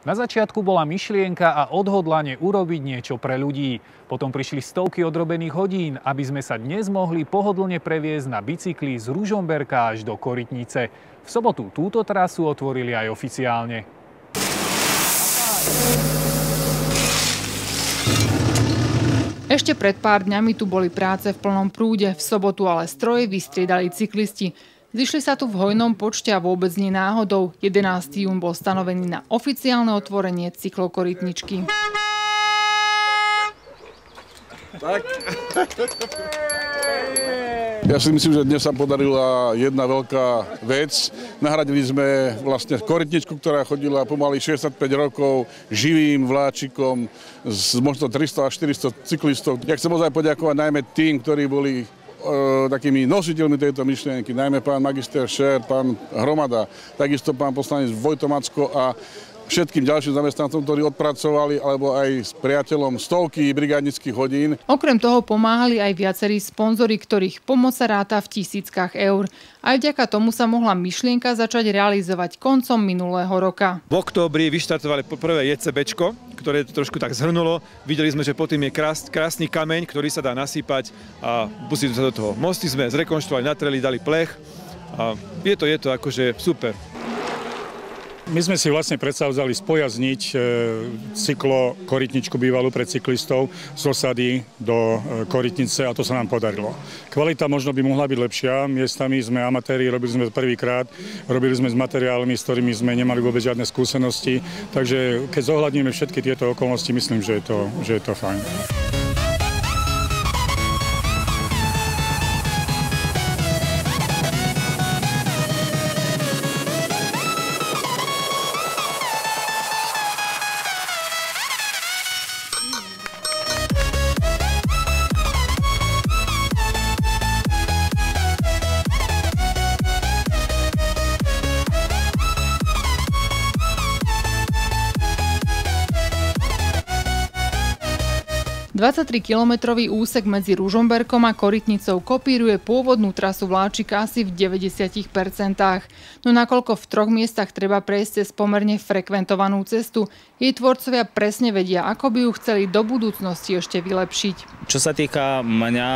Na začiatku bola myšlienka a odhodlanie urobiť niečo pre ľudí. Potom prišli stovky odrobených hodín, aby sme sa dnes mohli pohodlne previesť na bicykli z Ružomberka až do Korytnice. V sobotu túto trasu otvorili aj oficiálne. Ešte pred pár dňami tu boli práce v plnom prúde, v sobotu ale stroje vystriedali cyklisti. Zišli sa tu v hojnom počte a vôbec nie náhodou. 11. jún bol stanovený na oficiálne otvorenie cyklokorytničky. Ja si myslím, že dnes sa podarila jedna veľká vec. Nahradili sme vlastne korytničku, ktorá chodila pomaly 65 rokov živým vláčikom s možno 300 až 400 cyklistov. Ja chcem ozaj poďakovať najmä tým, ktorí boli takými nositeľmi tejto myšlienky, najmä pán magister Šer, pán Hromada, takisto pán poslanec Vojto Macko a všetkým ďalším zamestnancom, ktorí odpracovali, alebo aj s priateľom stovky brigádnických hodín. Okrem toho pomáhali aj viacerí sponzori, ktorých pomoc sa ráta v tisíckach eur. Aj vďaka tomu sa mohla myšlienka začať realizovať koncom minulého roka. V októbri vyštartovali prvé JCBčko, ktoré to trošku tak zhrnulo. Videli sme, že pod tým je krásny kameň, ktorý sa dá nasýpať a pustili sa do toho. Mosty sme zrekonštruovali, natreli, dali plech a je to akože super. My sme si vlastne predstavzali spojazniť cyklokorytničku bývalú pre cyklistov z osady do Korytnice a to sa nám podarilo. Kvalita možno by mohla byť lepšia, miestami sme amatéri, robili sme to prvýkrát, robili sme s materiálmi, s ktorými sme nemali vôbec žiadne skúsenosti, takže keď zohľadníme všetky tieto okolnosti, myslím, že je to fajn. Kilometrový úsek medzi Ružomberkom a Korytnicou kopíruje pôvodnú trasu vláčika asi v 90%. No nakoľko v 3 miestach treba prejsť cez pomerne frekventovanú cestu, jej tvorcovia presne vedia, ako by ju chceli do budúcnosti ešte vylepšiť. Čo sa týka mňa,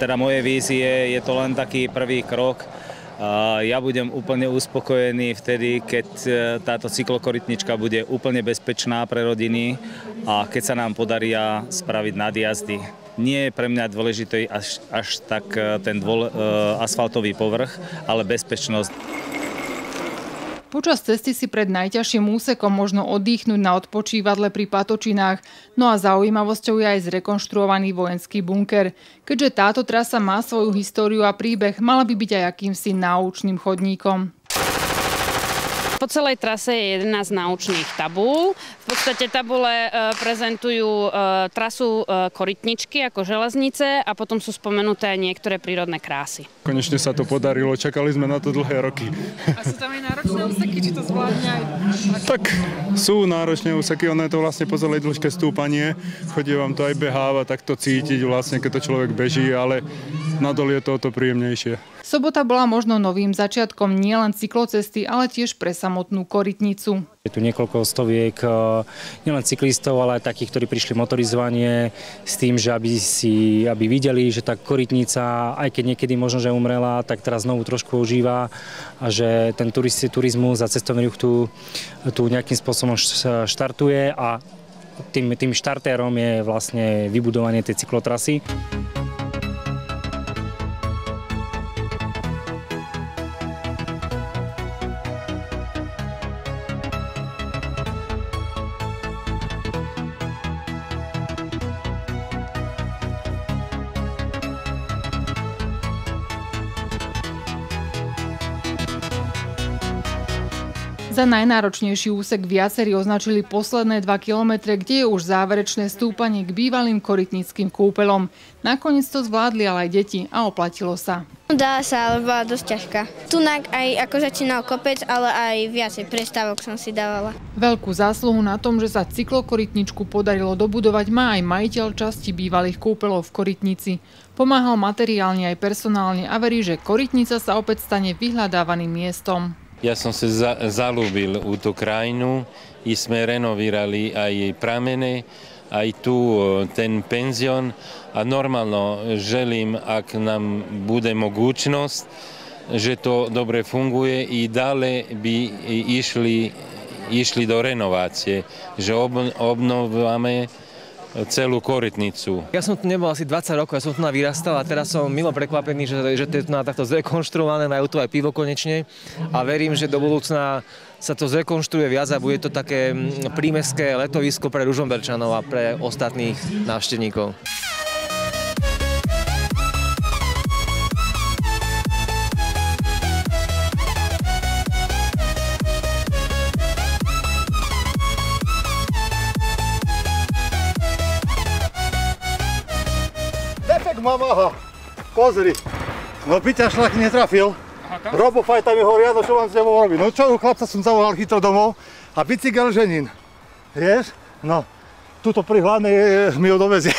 teda mojej vízie, je to len taký prvý krok. Ja budem úplne uspokojený vtedy, keď táto cyklokorytnička bude úplne bezpečná pre rodiny a keď sa nám podarí spraviť nadjazdy. Nie je pre mňa dôležitý až tak ten asfaltový povrch, ale bezpečnosť. Počas cesty si pred najťažším úsekom možno oddychnúť na odpočívadle pri Patočinách, no a zaujímavosťou je aj zrekonštruovaný vojenský bunker. Keďže táto trasa má svoju históriu a príbeh, mala by byť aj akýmsi náučným chodníkom. Po celej trase je 11 náučných tabúl. V podstate tabule prezentujú trasu korytničky ako železnice a potom sú spomenuté aj niektoré prírodné krásy. Konečne sa to podarilo, čakali sme na to dlhé roky. A sú tam aj náročné úseky, či to zvládne aj? Tak sú náročné úseky, ono je to vlastne po celej dĺžke stúpanie. Chodí vám to aj beháva, tak to cítiť vlastne, keď to človek beží, ale nadol je to o to príjemnejšie. Sobota bola možno novým začiatkom nielen cyklocesty, ale tiež pre samotnú Korytnicu. Je tu niekoľko stoviek nielen cyklistov, ale aj takých, ktorí prišli motorizovanie s tým, že aby videli, že tá Korytnica, aj keď niekedy možno, že umrela, tak teraz znovu trošku ožíva a že ten turizmus a cestovný ruch tu nejakým spôsobom štartuje a tým štartérom je vlastne vybudovanie tej cyklotrasy. Za najnáročnejší úsek viacerí označili posledné 2 kilometre, kde je už záverečné stúpanie k bývalým korytnickým kúpeľom. Nakoniec to zvládli ale aj deti a oplatilo sa. Dá sa, ale bola dosť ťažká. Tunak aj ako začínal kopec, ale aj viacej prestávok som si dávala. Veľkú zásluhu na tom, že sa cyklokorytničku podarilo dobudovať, má aj majiteľ časti bývalých kúpeľov v Korytnici. Pomáhal materiálne aj personálne a verí, že Korytnica sa opäť stane vyhľadávaným miestom. Ja som sa zalúbil u tú krajinu i sme renovírali aj pramene, aj tu ten penzion a normálno želím, ak nám bude mogućnosť, že to dobre funguje i dále by išli do renovácie, že obnovujeme celú Korytnicu. Ja som tu nebol asi 20 rokov, ja som tu vyrastal a teraz som milo prekvapený, že to je tu takto zrekonštruované, majú tu aj pivo konečne a verím, že do budúcna sa to zrekonštruuje viac a bude to také prímestské letovisko pre Ružomberčanov a pre ostatných návštevníkov. Mama, pozri, no byťa šlak netrafil. Robo fajta mi hovorí, čo mám s tebou robiť. No čo, chlapca som zavolal chytro domov a bicykel ženín. Vieš? No, tuto pri hlavnej mi ho dovezie.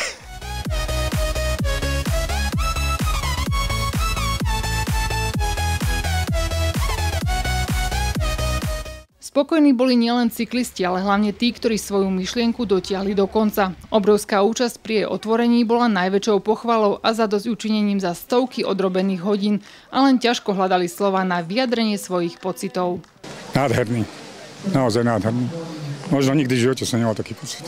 Spokojní boli nielen cyklisti, ale hlavne tí, ktorí svoju myšlienku dotiahli do konca. Obrovská účasť pri jej otvorení bola najväčšou pochvalou a zadosťučinením za stovky odrobených hodín a len ťažko hľadali slova na vyjadrenie svojich pocitov. Nádherný, naozaj nádherný. Možno nikdy v živote som nemal taký pocit.